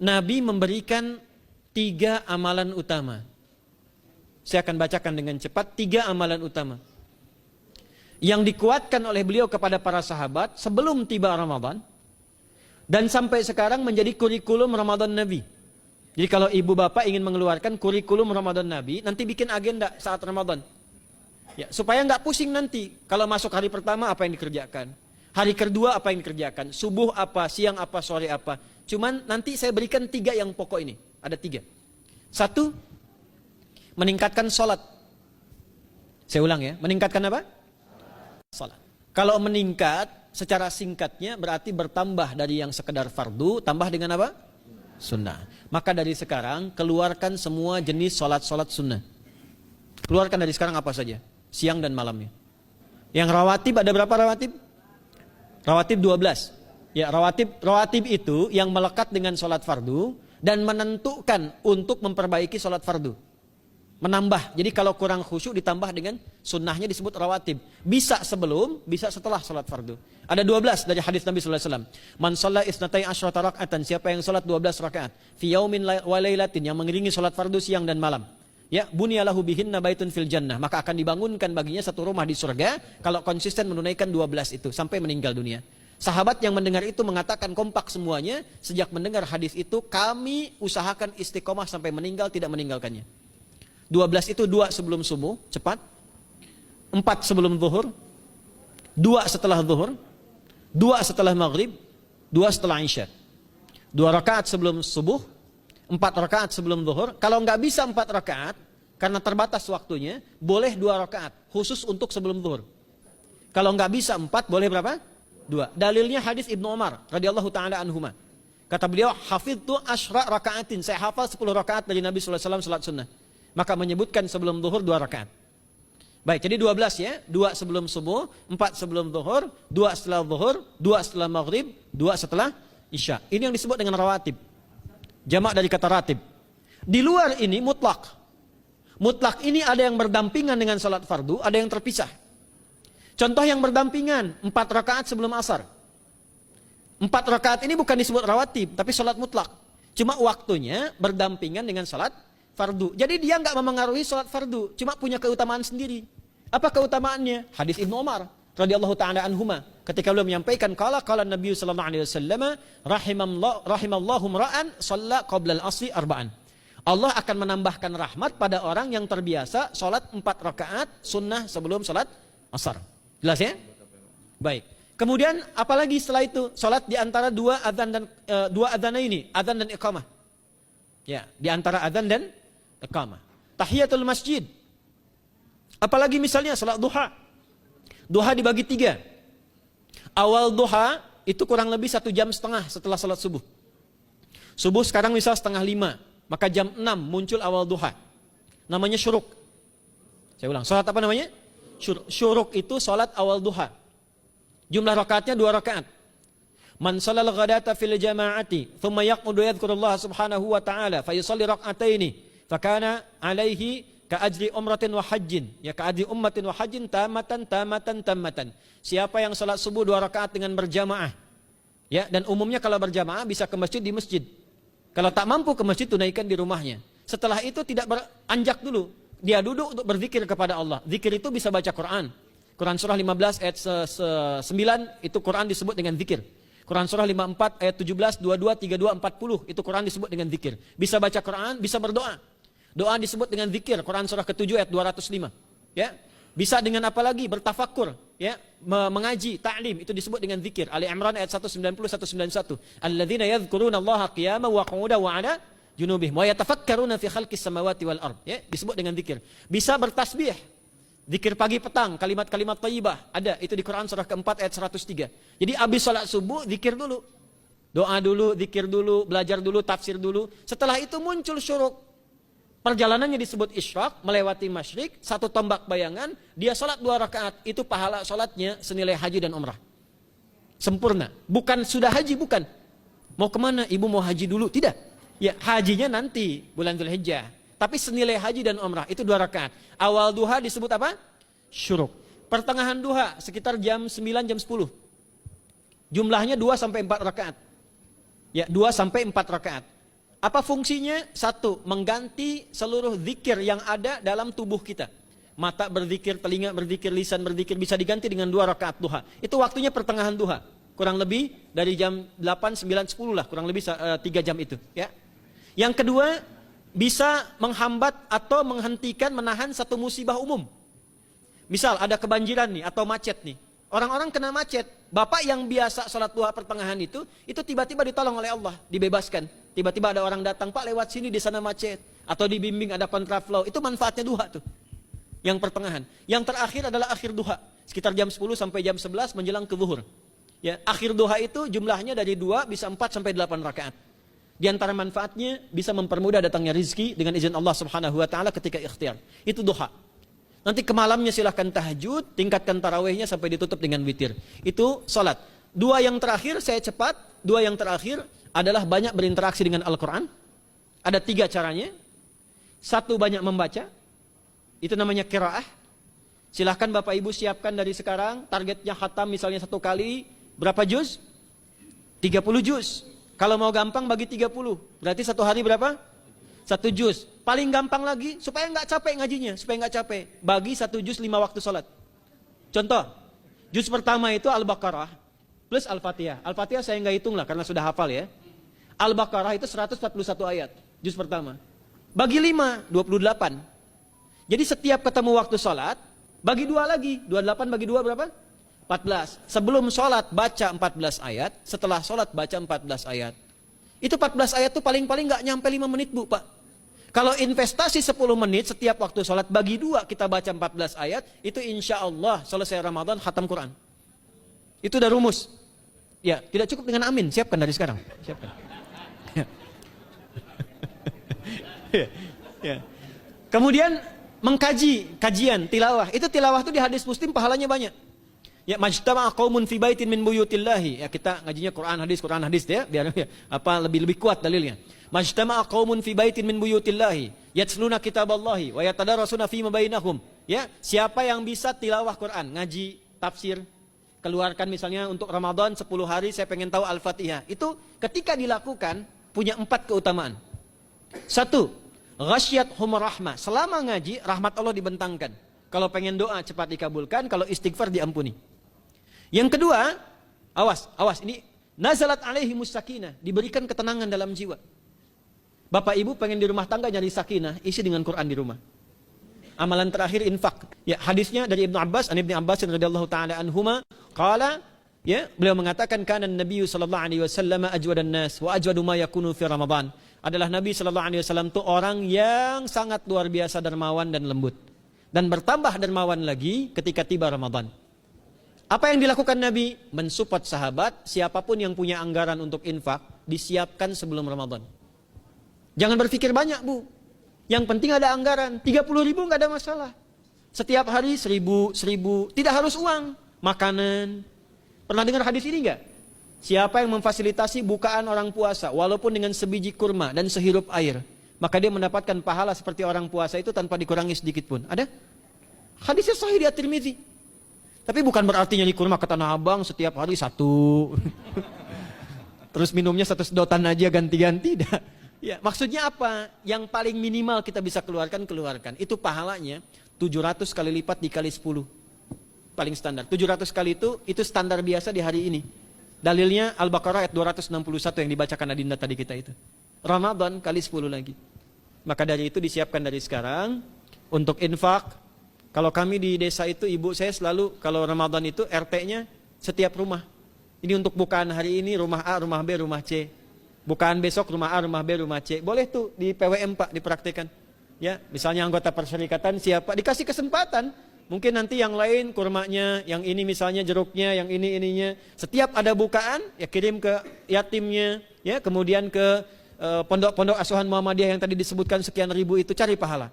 Nabi memberikan 3 amalan utama. Saya akan bacakan dengan cepat 3 amalan utama yang dikuatkan oleh beliau kepada para sahabat sebelum tiba Ramadan dan sampai sekarang menjadi kurikulum Ramadan Nabi. Jadi kalau ibu bapak ingin mengeluarkan kurikulum Ramadan Nabi, nanti bikin agenda saat Ramadan. Ya, supaya nggak pusing nanti. Kalau masuk hari pertama apa yang dikerjakan, hari kedua apa yang dikerjakan, subuh apa, siang apa, sore apa. Cuman nanti saya berikan 3 yang pokok ini. Ada 3. 1, meningkatkan sholat. Saya ulang ya, meningkatkan apa? Sholat. Kalau meningkat, secara singkatnya berarti bertambah dari yang sekedar fardu, tambah dengan apa? Sunnah. Maka dari sekarang, keluarkan semua jenis sholat-sholat sunnah. Keluarkan dari sekarang apa saja, siang dan malamnya. Yang rawatib, ada berapa rawatib? Rawatib 12. Ya, rawatib itu yang melekat dengan sholat fardu dan menentukan untuk memperbaiki sholat fardu. Menambah, jadi kalau kurang khusyuk ditambah dengan sunnahnya disebut rawatib. Bisa sebelum, bisa setelah sholat fardu. Ada 12 dari hadis Nabi SAW. Man shalla isnatai asyrata rak'atan, siapa yang sholat 12 rakaat fi yaumin wa lailatin, yang mengiringi sholat fardu siang dan malam. Ya, bunyalahu bihinna baitun fil jannah, maka akan dibangunkan baginya satu rumah di surga kalau konsisten menunaikan 12 itu sampai meninggal dunia. Sahabat yang mendengar itu mengatakan kompak semuanya, sejak mendengar hadis itu kami usahakan istiqomah sampai meninggal tidak meninggalkannya. 12 itu 2 sebelum subuh, cepat. 4 sebelum zuhur, 2 setelah zuhur, 2 setelah maghrib, 2 setelah isya. 2 rakaat sebelum subuh, 4 rakaat sebelum zuhur. Kalau nggak bisa 4 rakaat, karena terbatas waktunya, boleh 2 rakaat, khusus untuk sebelum zuhur. Kalau nggak bisa 4, boleh berapa? 2. Dalilnya hadis Ibnu Umar radhiyallahu taala anhuma. Kata beliau, hafidtu asyra rakaatin, saya hafal 10 rakaat dari Nabi sallallahu alaihi wasallam salat sunnah. Maka menyebutkan sebelum zuhur 2 rakaat. Baik, jadi 12 ya, 2 sebelum subuh, 4 sebelum zuhur, 2 setelah zuhur, 2 setelah maghrib, 2 setelah isya. Ini yang disebut dengan rawatib. Jamak dari kata ratib. Di luar ini mutlak. Mutlak ini ada yang berdampingan dengan salat fardu, ada yang terpisah. Contoh yang berdampingan, 4 rakaat sebelum asar. 4 rakaat ini bukan disebut rawatib, tapi salat mutlak. Cuma waktunya berdampingan dengan salat fardu. Jadi dia nggak memengaruhi salat fardu, cuma punya keutamaan sendiri. Apa keutamaannya? Hadis Ibnu Umar radhiyallahu taala anhuma, ketika beliau menyampaikan qala Nabi sallallahu alaihi wasallam, rahimallahu ra'an shalla qabla al-asri arba'an. Allah akan menambahkan rahmat pada orang yang terbiasa salat 4 rakaat sunnah sebelum salat asar. Jelas ya? Baik. Kemudian apalagi setelah itu? Salat di antara 2 adzan dan 2 adzan ini, adzan dan iqamah. Ya, di antara adzan dan iqamah. Tahiyatul masjid. Apalagi misalnya salat duha. Duha dibagi 3. Awal duha itu kurang lebih 1,5 jam setelah salat subuh. Subuh sekarang misal 4:30, maka jam 6 muncul awal duha. Namanya syuruk. Saya ulang, salat apa namanya? Syuruk itu salat awal duha. Jumlah rakaatnya 2 rakaat. Man shalal ghadata fil jama'ati thumma yaqudu yadhkurullah subhanahu wa ta'ala fa yusalli rak'ataini fakana alaihi ka ajri umratin wa hajjin, ya ka ajri ummatin wa hajjin tamatan. Siapa yang salat subuh 2 rakaat dengan berjamaah, ya, dan umumnya kalau berjamaah bisa ke masjid di masjid. Kalau tak mampu ke masjid, tunaikan di rumahnya. Setelah itu tidak beranjak dulu, dia duduk untuk berzikir kepada Allah. Zikir itu bisa baca Quran. Quran surah 15 ayat 9 itu Quran disebut dengan zikir. Quran surah 54 ayat 17, 22, 32, 40 itu Quran disebut dengan zikir. Bisa baca Quran, bisa berdoa. Doa disebut dengan zikir. Quran surah ke-7 ayat 205. Ya. Bisa dengan apa lagi? Bertafakur, ya, mengaji, ta'lim, itu disebut dengan zikir. Ali Imran ayat 190 191. Alladzina yadhkuruna Allaha qiyaman wa qu'udan wa 'ala junubihim wa yatafakkaruna fi khalqis samawati wal ard, ya, disebut dengan zikir. Bisa bertasbih. Zikir pagi petang, kalimat-kalimat thayyibah, ada itu di Quran surah ke-4 ayat 103. Jadi habis salat subuh zikir dulu. Doa dulu, zikir dulu, belajar dulu, tafsir dulu. Setelah itu muncul syuruk. Perjalanannya disebut isyraq, melewati masyrik, 1 tombak bayangan, dia salat 2 rakaat, itu pahala salatnya senilai haji dan umrah. Sempurna. Bukan sudah haji, bukan. Mau kemana? Ibu mau haji dulu? Tidak. Ya, hajinya nanti bulan Dzulhijjah. Tapi senilai haji dan umrah itu 2 rakaat. Awal duha disebut apa? Syuruk. Pertengahan duha sekitar jam 9 jam 10. Jumlahnya 2 sampai 4 rakaat. Ya, 2 sampai 4 rakaat. Apa fungsinya? Satu, mengganti seluruh zikir yang ada dalam tubuh kita. Mata berzikir, telinga berzikir, lisan berzikir, bisa diganti dengan 2 rakaat duha. Itu waktunya pertengahan duha. Kurang lebih dari jam 8, 9, 10 lah, kurang lebih 3 jam itu. Ya. Yang kedua, bisa menghambat atau menghentikan, menahan satu musibah umum. Misal ada kebanjiran nih atau macet nih. Orang-orang kena macet. Bapak yang biasa sholat duha pertengahan itu tiba-tiba ditolong oleh Allah, dibebaskan. Tiba-tiba ada orang datang, Pak lewat sini di sana macet. Atau dibimbing ada kontraflow. Itu manfaatnya duha tuh. Yang pertengahan. Yang terakhir adalah akhir duha. Sekitar jam 10 sampai jam 11 menjelang ke zuhur. Ya, akhir duha itu jumlahnya dari 2 bisa 4 sampai 8 rakaat. Di antara manfaatnya bisa mempermudah datangnya rizki dengan izin Allah Subhanahu wa taala ketika ikhtiar. Itu duha. Nanti ke malamnya silahkan tahajud, tingkatkan tarawihnya sampai ditutup dengan witir. Itu salat. 2 yang terakhir saya cepat, 2 yang terakhir adalah banyak berinteraksi dengan Al-Qur'an. Ada 3 caranya. 1, banyak membaca. Itu namanya qiraah. Silahkan Bapak Ibu siapkan dari sekarang, targetnya khatam misalnya 1 kali, berapa juz? 30 juz. Kalau mau gampang bagi 30, berarti 1 hari berapa? 1 juz. Paling gampang lagi, supaya nggak capek ngajinya, supaya nggak capek. Bagi 1 juz 5 waktu sholat. Contoh, juz pertama itu Al-Baqarah plus Al-Fatihah. Al-Fatihah saya nggak hitung lah karena sudah hafal ya. Al-Baqarah itu 141 ayat, juz pertama. Bagi 5, 28. Jadi setiap ketemu waktu sholat, bagi 2 lagi. 28 bagi 2 berapa? 14. Sebelum sholat baca 14 ayat, setelah sholat baca 14 ayat. Itu 14 ayat tuh paling-paling nggak nyampe 5 menit Bu, Pak. Kalau investasi 10 menit setiap waktu sholat, bagi 2 kita baca 14 ayat, itu insya Allah selesai Ramadan khatam Quran. Itu udah rumus. Ya, tidak cukup dengan amin, siapkan dari sekarang. Siapkan. Ya. Kemudian mengkaji, kajian, tilawah. Itu tilawah itu di hadis Muslim pahalanya banyak. Ya, majtama'a qaumun fi baitin min buyutillahi. Ya, kita ngajinya Quran hadis ya, biar ya, lebih kuat dalilnya. Majtama'a qaumun fi baitin min buyutillahi yatsluna kitaballahi wa yatadarasuna fima bainahum. Ya, siapa yang bisa tilawah Quran, ngaji, tafsir, keluarkan misalnya untuk Ramadan 10 hari saya pengen tahu Al-Fatihah. Itu ketika dilakukan punya 4 keutamaan. 1, ghasyiyat humur rahmah. Selama ngaji rahmat Allah dibentangkan. Kalau pengen doa cepat dikabulkan, kalau istighfar diampuni. Yang kedua, awas ini nazalat alaihimus sakinah, diberikan ketenangan dalam jiwa. Bapak Ibu pengen di rumah tangga nyari sakinah, isi dengan Quran di rumah. Amalan terakhir infak. Ya, hadisnya dari Ibnu Abbas, Ibnu Abbas radhiyallahu taala anhuma, qala, ya, beliau mengatakan kana Nabi sallallahu alaihi wasallam ajwadan nas wa ajwadu ma yakunu fi Ramadan. Adalah Nabi sallallahu alaihi wasallam itu orang yang sangat luar biasa dermawan dan lembut. Dan bertambah dermawan lagi ketika tiba Ramadan. Apa yang dilakukan Nabi? Mensupport sahabat, siapapun yang punya anggaran untuk infak, disiapkan sebelum Ramadan. Jangan berpikir banyak Bu. Yang penting ada anggaran. 30.000 nggak ada masalah. Setiap hari 1.000, tidak harus uang. Makanan. Pernah dengar hadis ini nggak? Siapa yang memfasilitasi bukaan orang puasa, walaupun dengan sebiji kurma dan sehirup air, maka dia mendapatkan pahala seperti orang puasa itu tanpa dikurangi sedikit pun. Ada? Hadisnya sahih di At-Tirmidzi. Tapi bukan berarti nyanyi kurma ke Tanah Abang setiap hari 1. Terus minumnya 1 sedotan aja ganti-ganti. Ya, maksudnya apa? Yang paling minimal kita bisa keluarkan. Itu pahalanya 700 kali lipat dikali 10. Paling standar. 700 kali itu standar biasa di hari ini. Dalilnya Al-Baqarah ayat 261 yang dibacakan Adinda tadi kita itu. Ramadan kali 10 lagi. Maka dari itu disiapkan dari sekarang untuk infak. Kalau kami di desa itu, ibu saya selalu kalau Ramadan itu RT-nya setiap rumah. Ini untuk bukaan hari ini rumah A, rumah B, rumah C. Bukaan besok rumah A, rumah B, rumah C. Boleh tuh di PWM Pak dipraktikkan. Ya, misalnya anggota perserikatan siapa dikasih kesempatan. Mungkin nanti yang lain kurmanya, yang ini misalnya jeruknya, yang ini ininya. Setiap ada bukaan ya kirim ke yatimnya, ya kemudian ke pondok-pondok asuhan Muhammadiyah yang tadi disebutkan sekian ribu itu, cari pahala.